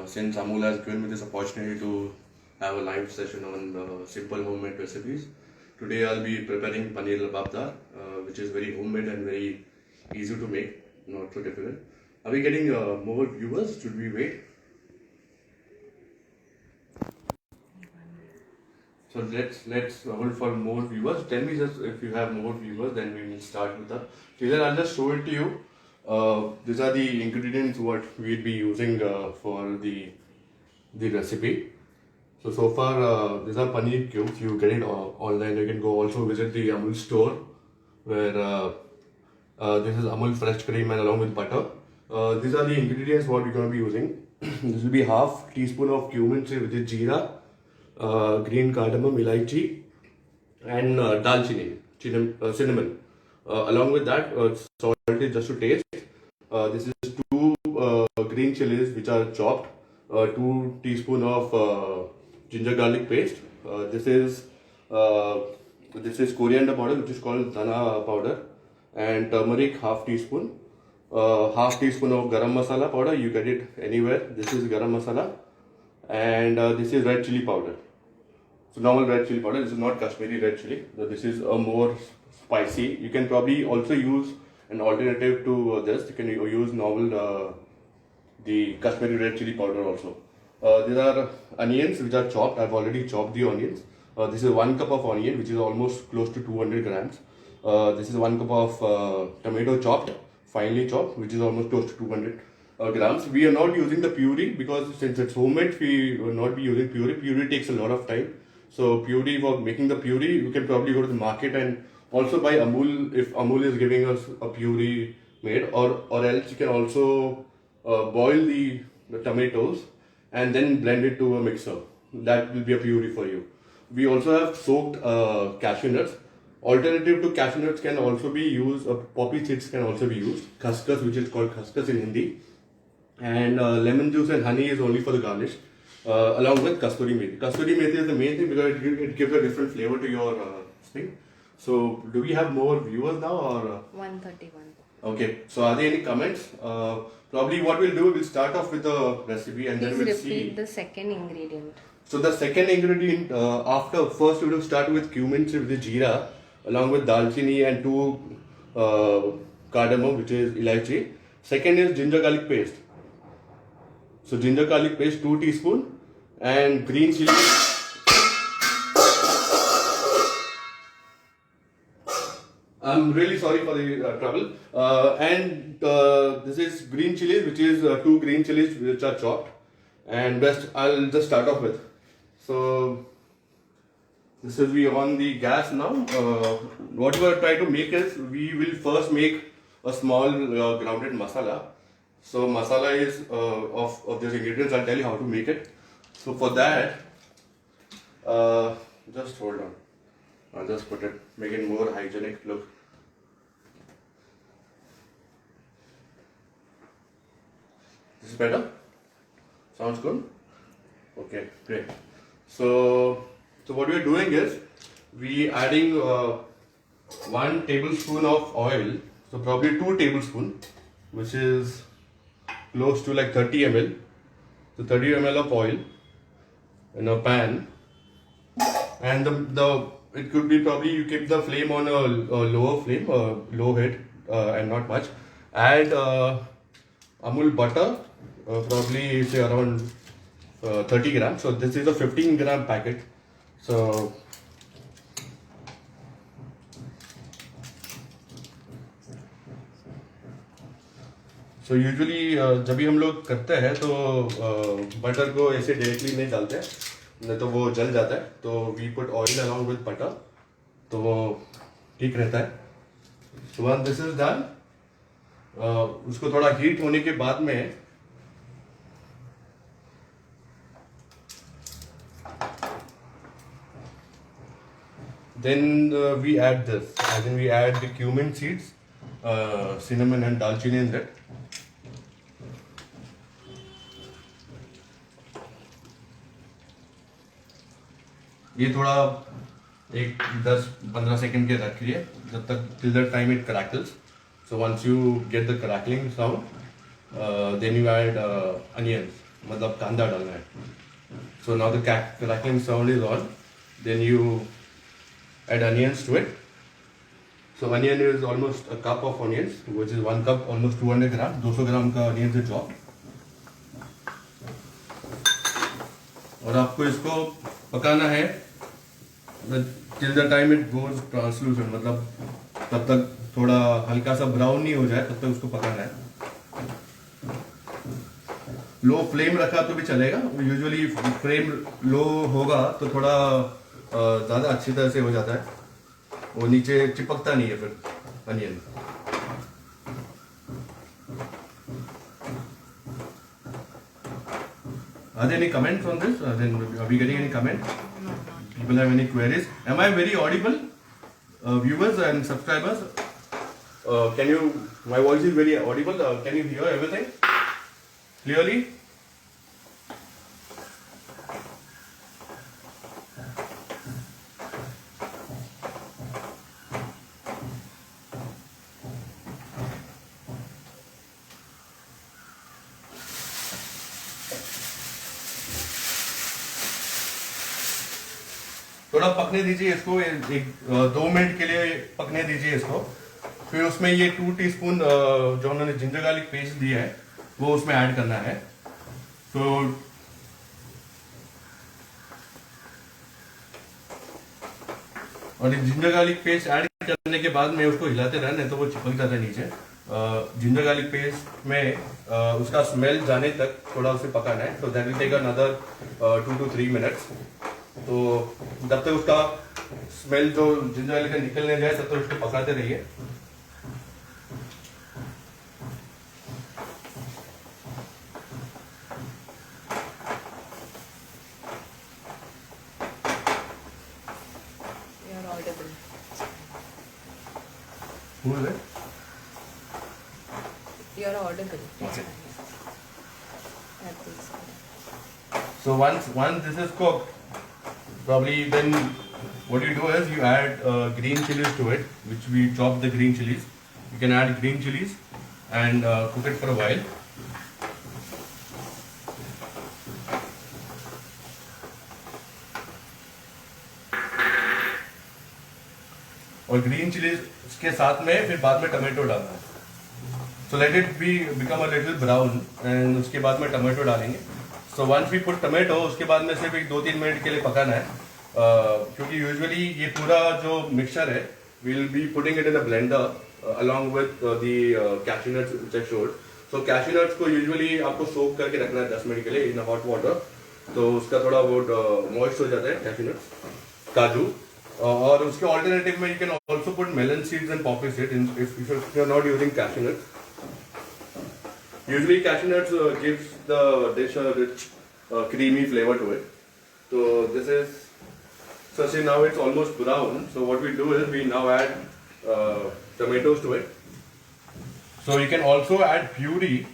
since Amul has given me this opportunity to have a live session on simple homemade recipes. Today I'll be preparing paneer lababdar, which is very homemade and very easy to make, not so difficult. Are we getting more viewers? Should we wait? So let's hold for more viewers. Tell me just if you have more viewers, then we will start with the. Then I'll just show it to you. These are the ingredients what we'll be using for the recipe. So far these are paneer cubes. You get it online. You can go also visit the Amul store where this is Amul fresh cream and along with butter. These are the ingredients what we're going to be using. This will be half teaspoon of cumin seed, which is jeera. Green cardamom, ilaichi, and dalchini, cinnamon. Along with that, salt is just to taste. This is two green chilies which are chopped. 2 teaspoon of ginger garlic paste. This is coriander powder, which is called dhana powder, and turmeric half teaspoon. Half teaspoon of garam masala powder. You get it anywhere. This is garam masala, and this is red chili powder. So normal red chili powder. This is not Kashmiri red chili. So this is a more spicy. You can probably also use an alternative to this. You can use normal the Kashmiri red chili powder also. These are onions which are chopped. I've already chopped the onions. This is 1 cup of onion, which is almost close to 200 grams. This is 1 cup of tomato chopped, finely chopped, which is almost close to 200 grams. We are not using the puree because since it's homemade, we will not be using puree. Puree takes a lot of time. So puree, for making the puree, you can probably go to the market and also buy Amul if Amul is giving us a puree made, or else you can also boil the tomatoes and then blend it to a mixer. That will be a puree for you. We also have soaked cashew nuts. Alternative to cashew nuts can also be used, poppy seeds can also be used. Khaskhas, which is called khaskhas in Hindi. And lemon juice and honey is only for the garnish. Along with kasturi methi. Kasturi methi is the main thing because it gives a different flavor to your thing. So, do we have more viewers now or? 131. Okay. So, are there any comments? Probably what we'll do, we'll start off with the recipe and then we'll see. Repeat the second ingredient. So, the second ingredient, first we will start with cumin seed, with the jeera, along with dalchini and 2 cardamom, which is ilaichi. Second is ginger garlic paste. So ginger garlic paste 2 teaspoon and green chili. I'm really sorry for the trouble. And this is green chilies, which is 2 green chilies which are chopped. And best I'll just start off with. So this is we on the gas now. What we are trying to make is we will first make a small grounded masala. So masala is of these ingredients. I'll tell you how to make it. So for that, just hold on. I'll just put it, make it more hygienic look. This is better? Sounds good? Okay, great. So what we are doing is we adding 1 tablespoon of oil. So probably 2 tablespoons, which is close to like 30 ml. So 30 ml of oil in a pan, and it could be probably you keep the flame on a lower flame, low heat, and not much. Add Amul butter, probably say around 30 grams. So this is a 15 gram packet. So usually जब भी हम लोग करते हैं तो butter को ऐसे directly नहीं डालते हैं, नहीं तो वो जल जाता है. तो we put oil along with butter, तो वो ठीक रहता है. So one this is done. उसको थोड़ा हीट होने के बाद में then we add this, and then we add the cumin seeds, cinnamon and dalchini in that. ये थोड़ा एक 10-15 सेकंड के रखिए जब तक till the time it crackles. So once you get the crackling sound, then you add onions. मतलब कांदा डालना है. So now the crackling sound is on. Then you add onions to it. So onion is almost a cup of onions, which is 1 cup, almost 200 grams. 200 ग्राम का onions है chop. और आपको इसको पकाना है till the time it goes translucent, मतलब तब तक थोड़ा हल्का सा ब्राउन नहीं हो जाए तब तक उसको पकाना है. लो फ्लेम रखा तो भी चलेगा. यूजुअली फ्लेम लो होगा तो थोड़ा ज़्यादा अच्छी तरह से हो जाता है. वो नीचे चिपकता नहीं है फिर onion. Are there any comments on this? Are we getting any comments? No, People have any queries? Am I very audible? Viewers and subscribers, can you? My voice is very audible. Can you hear everything clearly? थोड़ा पकने दीजिए इसको. एक 2 minute के लिए पकने दीजिए इसको. फिर उसमें ये 2 टीस्पून जो उन्होंने जिंजर गार्लिक पेस्ट दिया है वो उसमें ऐड करना है. तो और जिंजर गार्लिक पेस्ट ऐड करने के बाद में उसको हिलाते रहना, नहीं तो वो चिपक जाता है नीचे. जिंजर गार्लिक पेस्ट में उसका स्मेल जाने तक थोड़ा उसे पकाना है. तो that will take another 2 to 3 minutes. तो जब तक उसका स्मेल जो जिंजर गार्लिक का निकलने जाए तब तक उसको पकाते रहिए. you are audible. Who is it? You are audible. Okay. At this side. So once this is cooked, probably then what you do is you add green chilies to it, which we chop the green chilies. You can add green chilies and cook it for a while. और green chillies के साथ में फिर बाद में tomato डालना है. So let it become a little brown and उसके बाद में टमाटो डालेंगे. So once we put tomato, उसके बाद में सिर्फ एक 2-3 मिनट के लिए पकाना है. क्योंकि यूजुअली ये पूरा जो मिक्सचर है we'll be putting it in a blender along with the cashew nuts which I showed. So cashew nuts को यूजुअली आपको सोक करके रखना है 10 मिनट के लिए in hot water. तो उसका थोड़ा बहुत मॉइस्ट हो जाता है cashew nuts, काजू. और उसके ऑल्टरनेटिव में you can also put melon seeds and poppy seeds if you are not using cashew nuts. Usually cashew nuts gives the dish a rich creamy flavor to it. So this is, so see now it's almost brown. So what we do is we now add tomatoes to it. So you can also add puree.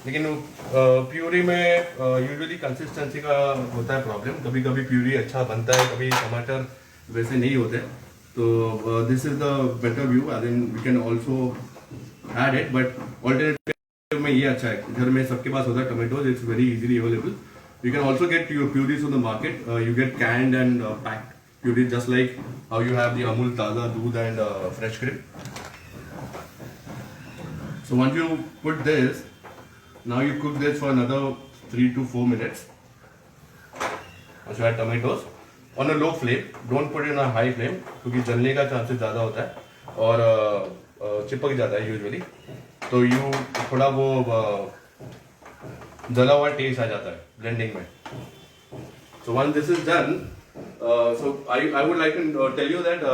लेकिन puree में usually consistency का होता है problem. कभी कभी puree अच्छा बनता है, कभी टमाटर वैसे नहीं होते. तो this is the better view. I think we can also add it, but alternative में ये अच्छा है. घर में सबके पास होता है tomatoes. It's very easily available. You can also get your purees on the market. You get canned and packed puree, just like how you have the Amul Taza Doodh and Fresh Cream. So once you put this, now you cook this for another 3 to 4 minutes. Also add tomatoes on a low flame. Don't put it on a high flame क्योंकि जलने का chances ज़्यादा होता है और चिपक जाता है यूजुअली. तो यू थोड़ा वो जला हुआ टेस्ट आ जाता है ब्लेंडिंग में. So once this is done, so I would like to tell you that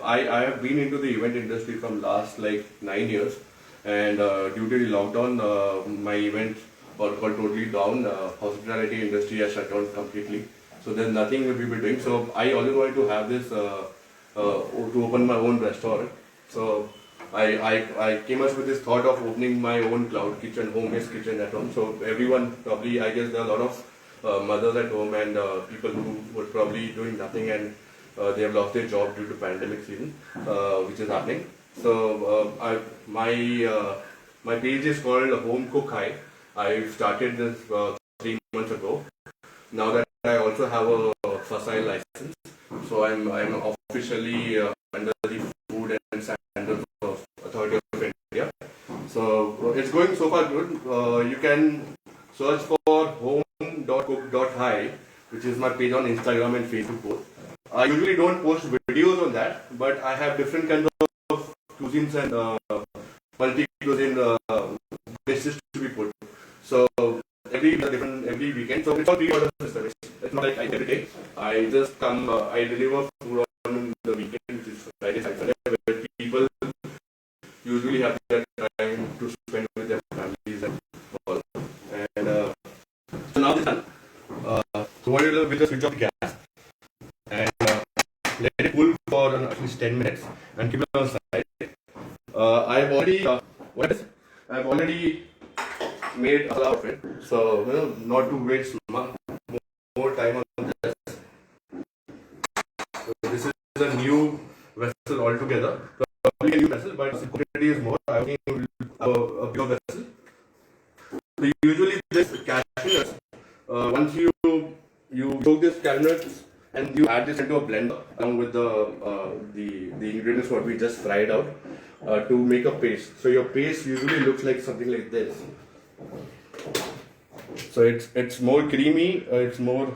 I have been into the event industry from last like 9 years, and due to the lockdown, my events got totally down. Hospitality industry has shut down completely. So there's nothing we were doing. So I always wanted to have this to open my own restaurant. So I came up with this thought of opening my own cloud kitchen, home-based kitchen at home. So everyone probably, I guess there are a lot of mothers at home and people who were probably doing nothing and they have lost their job due to pandemic season, which is happening. So my page is called Home Cook High. I started this 3 months ago. Now that I also have a facile license, so I'm officially under the Food and Standards Authority of India. So it's going so far good. You can search for home.cook.hi, which is my page on Instagram and Facebook both. I usually don't post videos on that, but I have different kinds of cuisines and multi-cuisine dishes to be put. So every weekend. So it's all pre-order system. It's not like I every day. I just come. I deliver food on the weekend, which is Friday, Saturday, where people usually have their time to spend with their families and all. And so now this is done. So what you do is just switch off the gas and let it cool for at least 10 minutes and keep it on the side. I've already made a lot of it, so not to waste more time on this. So this is a new vessel altogether. Probably a new vessel, but the quantity is more. I think a bigger vessel. So usually this cashew nuts, once you soak this cashew nuts and you add this into a blender along with the ingredients what we just fried out to make a paste. So your paste usually looks like something like this. So it's more creamy, it's more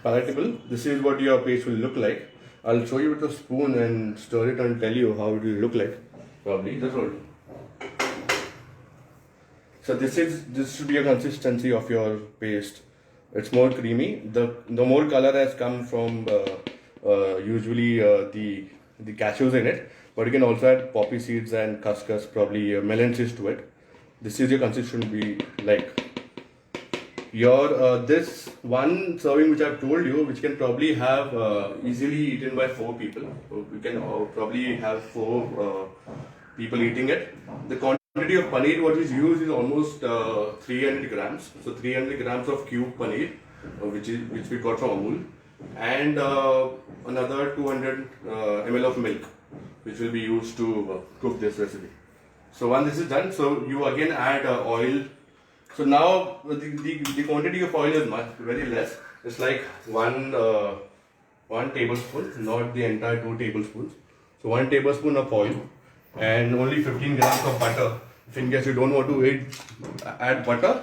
palatable. This is what your paste will look like. I'll show you with a spoon and stir it and tell you how it will look like. Probably that's all. So this should be a consistency of your paste. It's more creamy. The more color has come from usually the cashews in it, but you can also add poppy seeds and cuscus, probably melon seeds to it. This is your consistency like. Your this one serving which I've told you, which can probably have easily eaten by 4 people. We can probably have 4 people eating it. The quantity of paneer what is used is almost 300 grams. So 300 grams of cube paneer, which we got from Amul, and another 200 ml of milk, which will be used to cook this recipe. So once this is done, so you again add oil. So now the quantity of oil is very less. It's like one tablespoon, not the entire 2 tablespoons. So 1 tablespoon of oil and only 15 grams of butter. If in case you don't want to add butter,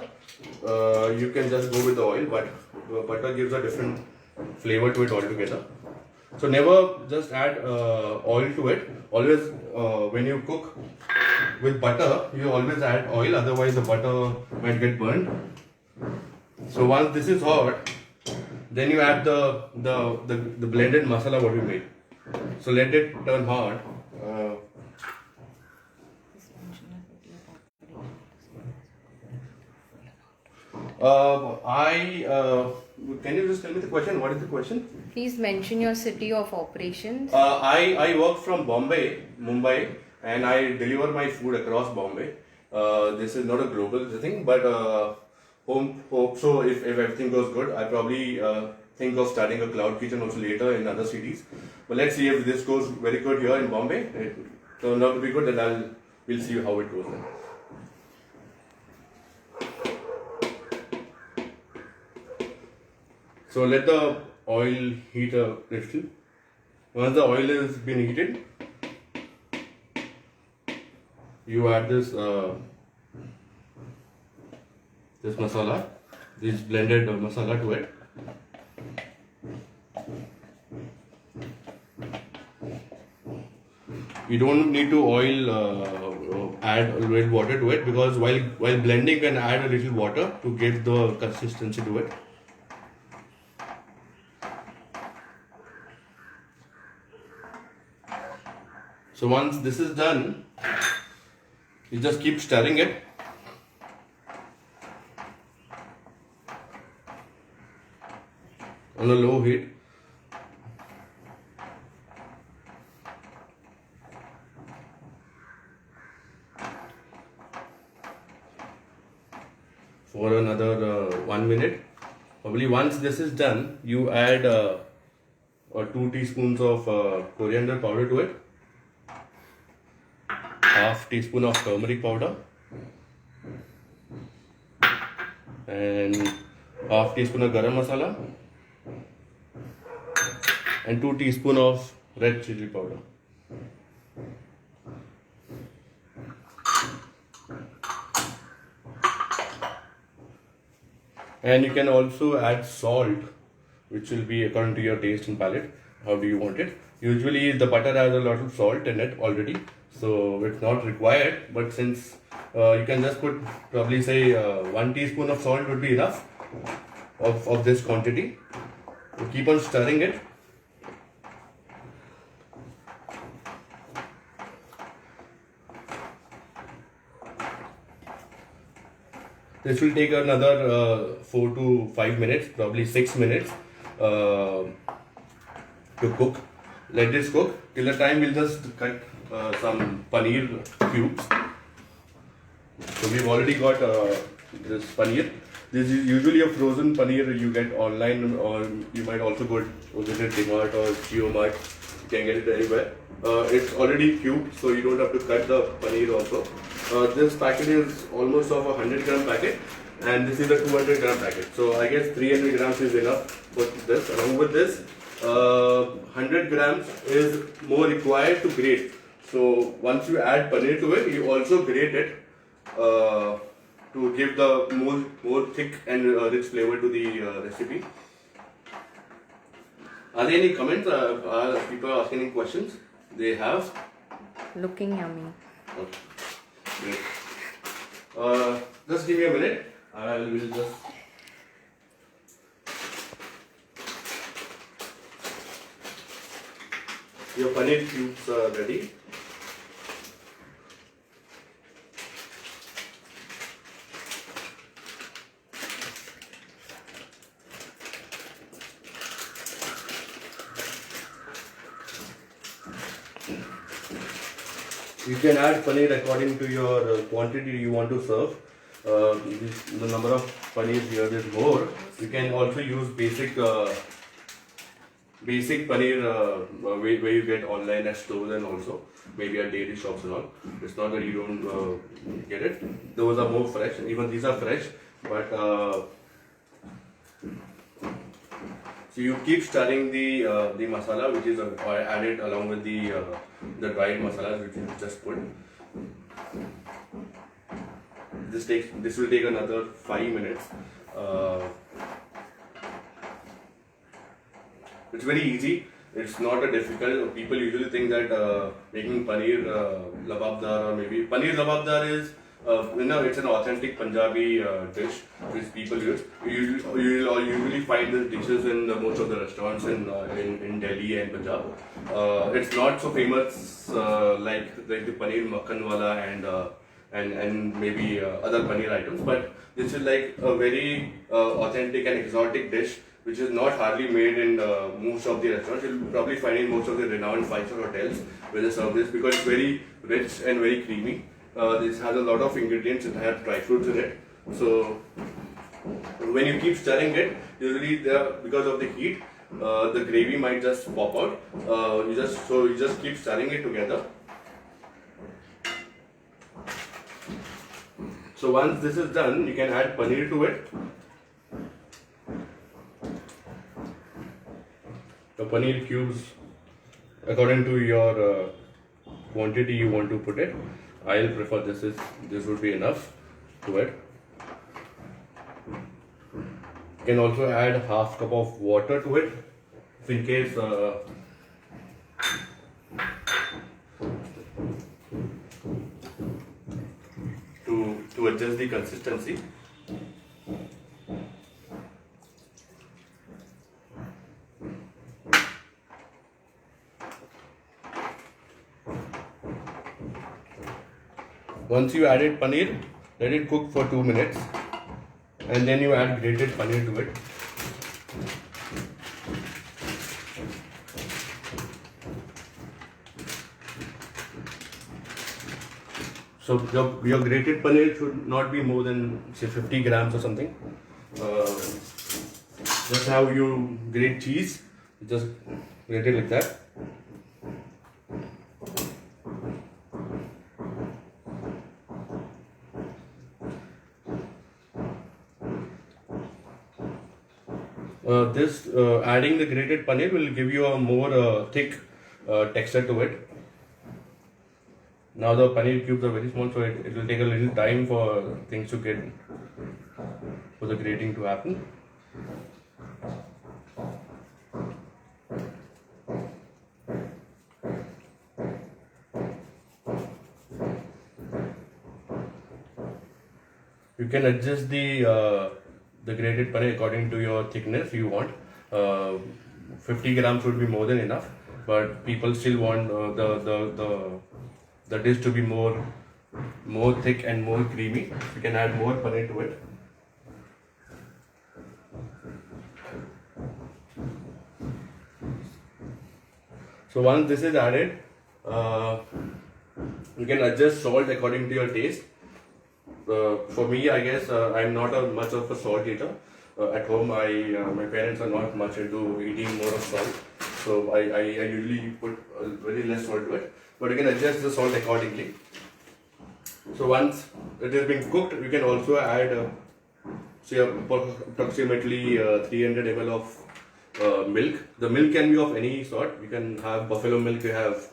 you can just go with the oil. But butter gives a different flavor to it altogether. So never just add oil to it. Always when you cook with butter, you always add oil, otherwise the butter might get burned. So once this is hot, then you add the blended masala what we made. So let it turn hot. Can you just tell me the question? What is the question? Please mention your city of operations. I work from Mumbai, and I deliver my food across Bombay. This is not a global thing, but hope so. If everything goes good, I probably think of starting a cloud kitchen also later in other cities. But let's see if this goes very good here in Bombay. It turns out to be good, then we'll see how it goes then. So let the oil heat a little. Once the oil has been heated, you add this masala, this blended masala to it. You don't need to add a little water to it, because while blending you can add a little water to get the consistency to it. So once this is done, you just keep stirring it. On a low heat. For another 1 minute. Probably once this is done, you add 2 teaspoons of coriander powder to it. ½ teaspoon of turmeric powder, and half teaspoon of garam masala and 2 teaspoon of red chili powder. And you can also add salt, which will be according to your taste and palate. How do you want it? Usually the butter has a lot of salt in it already, so it's not required. But since you can just put probably say 1 teaspoon of salt would be enough of this quantity. You keep on stirring it. This will take another 4 to 5 minutes, probably 6 minutes to cook. Let this cook. Till the time we'll just cut some paneer cubes. So we've already got this paneer. This is usually a frozen paneer you get online, or you might also go visit DMart or JioMart. You can get it anywhere. It's already cubed, so you don't have to cut the paneer also. This packet is almost of a 100-gram packet, and this is a 200-gram packet. So I guess 300 grams is enough for this. Along with this, 100 grams is more required to grate. So once you add paneer to it, you also grate it to give the more thick and rich flavor to the recipe. Are there any comments? Are people asking any questions? They have? Looking yummy. Okay. Great. Just give me a minute. I will just. Your paneer cubes are ready. You can add paneer according to your quantity you want to serve. The number of paneer here is more. You can also use basic paneer where you get online at stores and also maybe at dairy shops and all. It's not that you don't get it. Those are more fresh. Even these are fresh, but so you keep stirring the masala, which is added along with the dried masalas which you just put. This will take another 5 minutes. It's very easy. It's not a difficult. People usually think that making paneer lababdar or maybe paneer lababdar is it's an authentic Punjabi dish which people use. You will usually find these dishes in most of the restaurants in Delhi and Punjab. It's not so famous like the paneer makhan wala and maybe other paneer items, but this is like a very authentic and exotic dish which is not hardly made in most of the restaurants. You'll probably find in most of the renowned 5-star hotels where they serve this because it's very rich and very creamy. This has a lot of ingredients. It has dry fruits in it. So when you keep stirring it, usually because of the heat, the gravy might just pop out. You just keep stirring it together. So once this is done, you can add paneer to it. The paneer cubes according to your quantity you want to put it. I'll prefer this would be enough to it. You can also add half cup of water to it if in case to adjust the consistency. Once you added paneer, let it cook for 2 minutes and then you add grated paneer to it. So your grated paneer should not be more than say 50 grams or something. Just how you grate cheese, just grate it like that. Adding the grated paneer will give you a more thick texture to it. Now the paneer cubes are very small, so it will take a little time for things to get, for the grating to happen. You can adjust the grated paneer according to your thickness you want. 50 grams would be more than enough, but people still want the dish to be more thick and more creamy. You can add more paneer to it. So once this is added, you can adjust salt according to your taste. For me, I guess I'm not much of a salt eater. At home, my parents are not much into eating more of salt, so I usually put very less salt to it. But you can adjust the salt accordingly. So once it has been cooked, you can also add say approximately 300 ml of milk. The milk can be of any sort. You can have buffalo milk, you have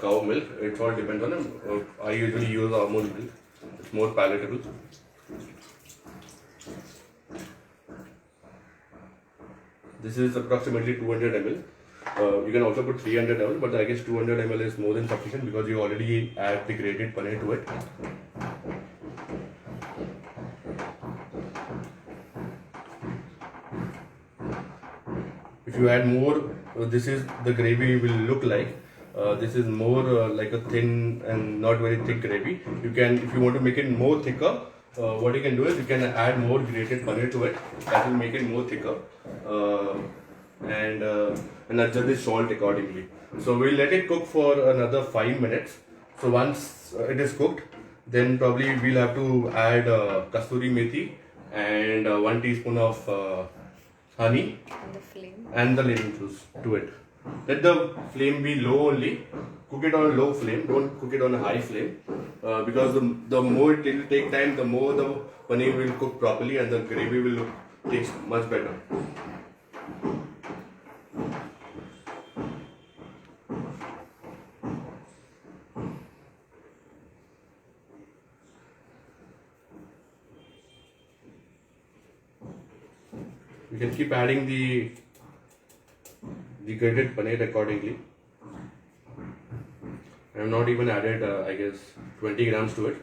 cow milk. It all depends on them. I usually use almond milk. It's more palatable. This is approximately 200 ml. You can also put 300 ml, but I guess 200 ml is more than sufficient because you already add the grated paneer to it. If you add more, this is the gravy will look like. This is more like a thin and not very thick gravy. You can, if you want to make it more thicker, what you can do is you can add more grated paneer to it. That will make it more thicker, and adjust the salt accordingly. So we'll let it cook for another 5 minutes. So once it is cooked, then probably we'll have to add kasturi methi and 1 teaspoon of honey and the lemon juice to it. Let the flame be low only. Cook it on a low flame. Don't cook it on a high flame, because the more it will take time, the more the paneer will cook properly and the gravy will taste much better. You can keep adding the grated paneer accordingly. I have not even added, I guess, 20 grams to it.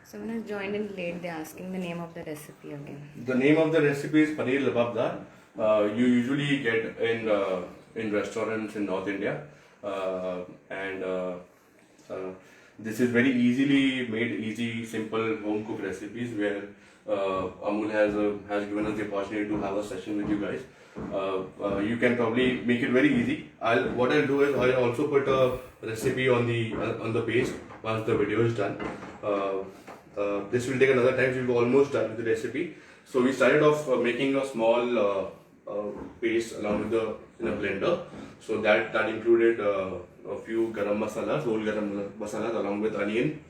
Someone has joined in late. They're asking the name of the recipe again. The name of the recipe is paneer lababdar. You usually get in restaurants in North India, and this is very easily made, easy, simple home cooked recipes where Amul has given us the opportunity to have a session with you guys. You can probably make it very easy. What I'll do is I'll also put a recipe on the page once the video is done. This will take another time, so we're almost done with the recipe. So we started off making a small paste along with in a blender. So that included a few garam masalas, whole garam masalas, along with onion,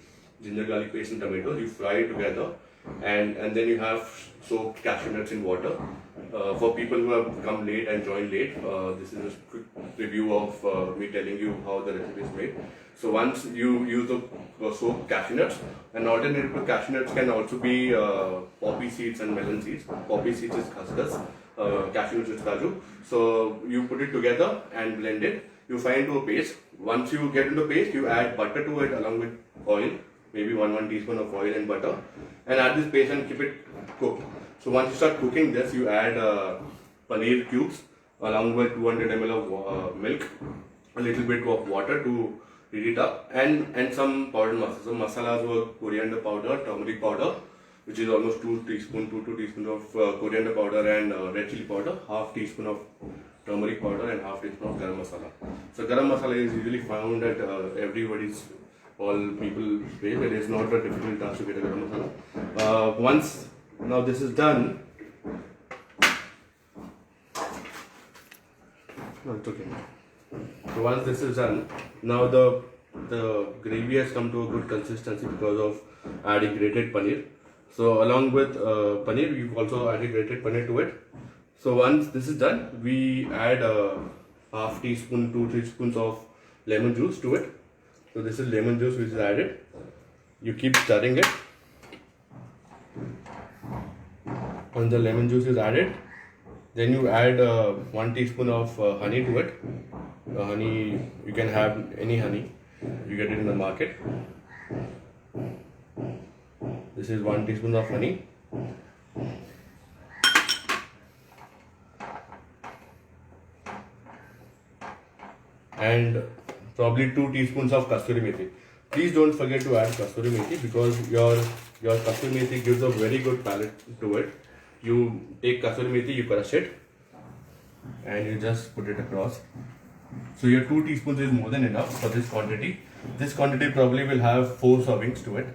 ginger garlic paste and tomatoes. You fry it together, and then you have soaked cashew nuts in water. For people who have come late and joined late, this is a quick review of me telling you how the recipe is made. So once you use the soaked cashew nuts, an alternative to cashew nuts can also be poppy seeds and melon seeds. Poppy seeds is khaskhas, cashew nuts is kaju. So you put it together and blend it. You fry into a paste. Once you get into paste, you add butter to it along with oil, maybe one teaspoon of oil and butter, and add this paste and keep it cooked. So once you start cooking this, you add paneer cubes along with 200 ml of milk, a little bit of water to heat it up, and some powdered masalas. So masalas were coriander powder, turmeric powder, which is almost 2 teaspoons of coriander powder and red chili powder, half teaspoon of turmeric powder and half teaspoon of garam masala. So garam masala is usually found at everybody's all people face. It is not a difficult task to get a garam masala. Once now this is done, no, it's okay. So once this is done, now the gravy has come to a good consistency because of adding grated paneer. So along with paneer, we've also added grated paneer to it. So once this is done, we add a half teaspoon, 2-3 spoons of lemon juice to it. So this is lemon juice which is added. You keep stirring it. Once the lemon juice is added, then you add 1 teaspoon of honey to it. Honey, you can have any honey, you get it in the market. This is 1 teaspoon of honey. And probably 2 teaspoons of kasuri methi. Please don't forget to add kasuri methi because your kasuri methi gives a very good palate to it. You take kasuri methi, you crush it, and you just put it across. So your 2 teaspoons is more than enough for this quantity. This quantity probably will have 4 servings to it.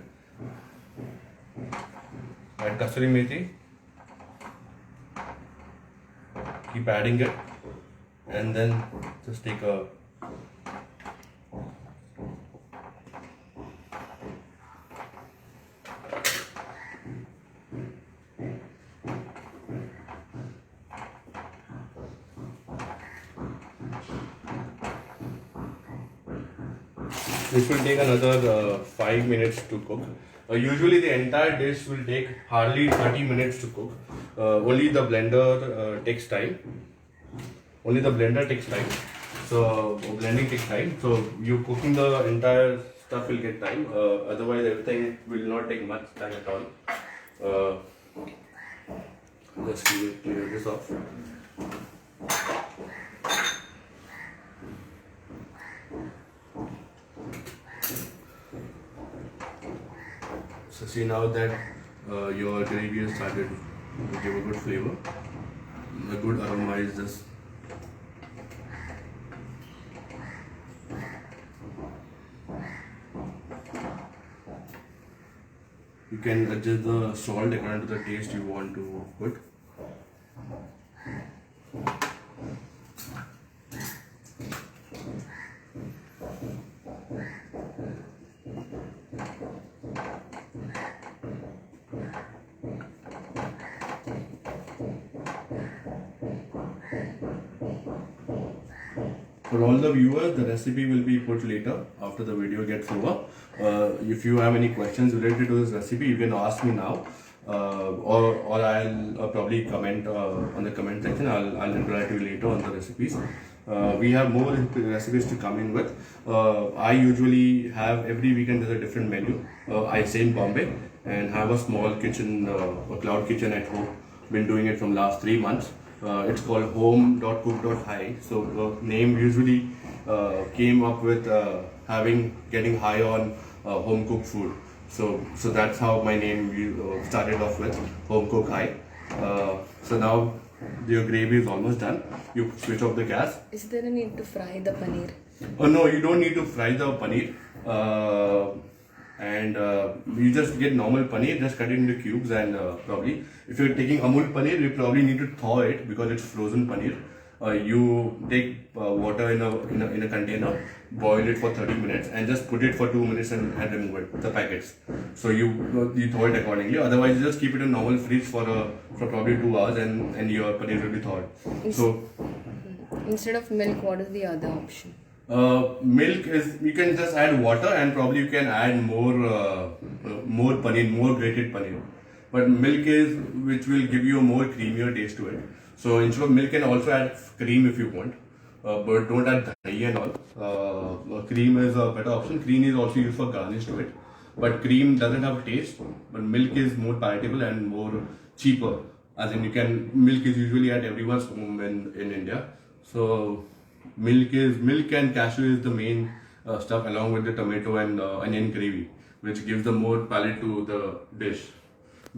Add kasuri methi. Keep adding it, and then just take a This will take another 5 minutes to cook. Usually the entire dish will take hardly 30 minutes to cook. Only the blender takes time. Only the blender takes time. So blending takes time. So you cooking the entire stuff will get time. Otherwise everything will not take much time at all. Just clear this off. So see, now that your gravy has started to give a good flavor, a good aroma is just you can adjust the salt according to the taste you want to put. For all the viewers, the recipe will be put later after the video gets over. If you have any questions related to this recipe, you can ask me now, or I'll probably comment on the comment section. I'll reply to you later on the recipes. We have more recipes to come in with. I usually have every weekend there's a different menu. I stay in Bombay and have a small kitchen, a cloud kitchen at home. Been doing it from last 3 months. It's called home.cook.high. So the name usually came up with getting high on home cooked food. So that's how my name started off with home cook high. So now your gravy is almost done. You switch off the gas. Is there a need to fry the paneer? Oh no, you don't need to fry the paneer. And you just get normal paneer, just cut it into cubes, and probably if you're taking Amul paneer, you probably need to thaw it because it's frozen paneer. You take water in a container, boil it for 30 minutes, and just put it for 2 minutes and remove it, the packets. So you thaw it accordingly. Otherwise, you just keep it in normal fridge for probably 2 hours, and your paneer will be thawed. So instead of milk, what is the other option? Milk is, you can just add water, and probably you can add more paneer, more grated paneer. But milk is which will give you a more creamier taste to it. So instead of milk, you can also add cream if you want, but don't add dahi and all. Cream is a better option. Cream is also used for garnish to it, but cream doesn't have taste. But milk is more palatable and more cheaper. As in, milk is usually at everyone's home in India. So milk and cashew is the main stuff, along with the tomato and onion gravy, which gives the more palate to the dish.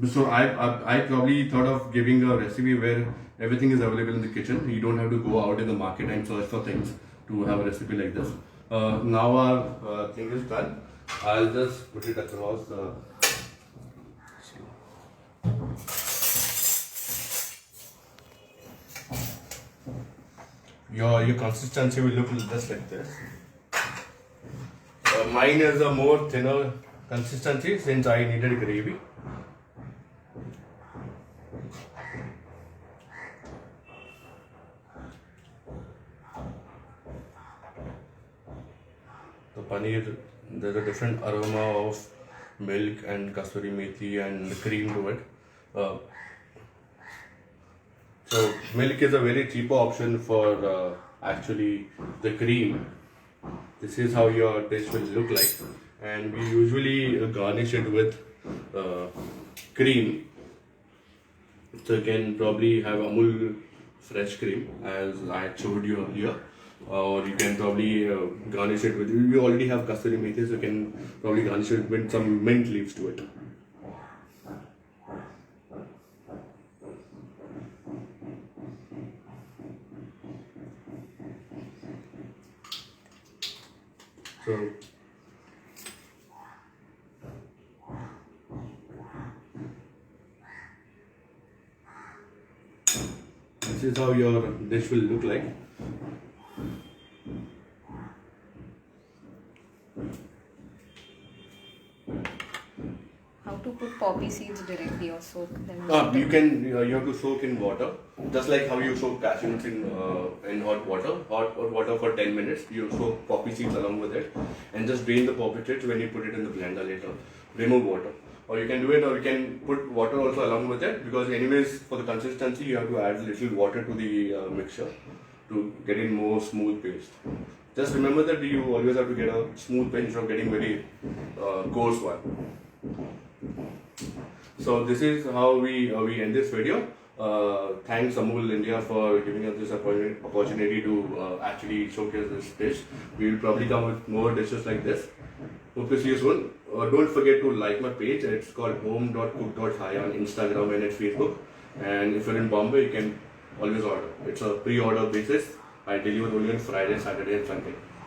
So I probably thought of giving a recipe where everything is available in the kitchen. You don't have to go out in the market and search for things to have a recipe like this. Now our thing is done. I'll just put it across the. Your consistency will look just like this. Mine is a more thinner consistency since I needed gravy. The paneer, there's a different aroma of milk and kasuri methi and cream to it. So milk is a very cheaper option for actually the cream. This is how your dish will look like, and we usually garnish it with cream. So you can probably have Amul fresh cream as I showed you earlier, or you can probably garnish it with. You already have kasuri methi, so you can probably garnish it with some mint leaves to it. So this is how your dish will look like. How to put poppy seeds directly or soak them? You can you have to soak in water, just like how you soak cashew nuts in hot water for 10 minutes. You soak poppy seeds along with it, and just drain the poppy seeds when you put it in the blender later. Remove water, or you can do it, or you can put water also along with it, because anyways for the consistency you have to add a little water to the mixture to get it more smooth paste. Just remember that you always have to get a smooth paste instead of getting very coarse one. So this is how we end this video. Thanks Amul India for giving us this opportunity to actually showcase this dish. We will probably come with more dishes like this. Hope to see you soon. Don't forget to like my page. It's called home.cook.hi on Instagram and at Facebook. And if you're in Bombay, you can always order. It's a pre-order basis. I deliver only on Friday, Saturday and Sunday.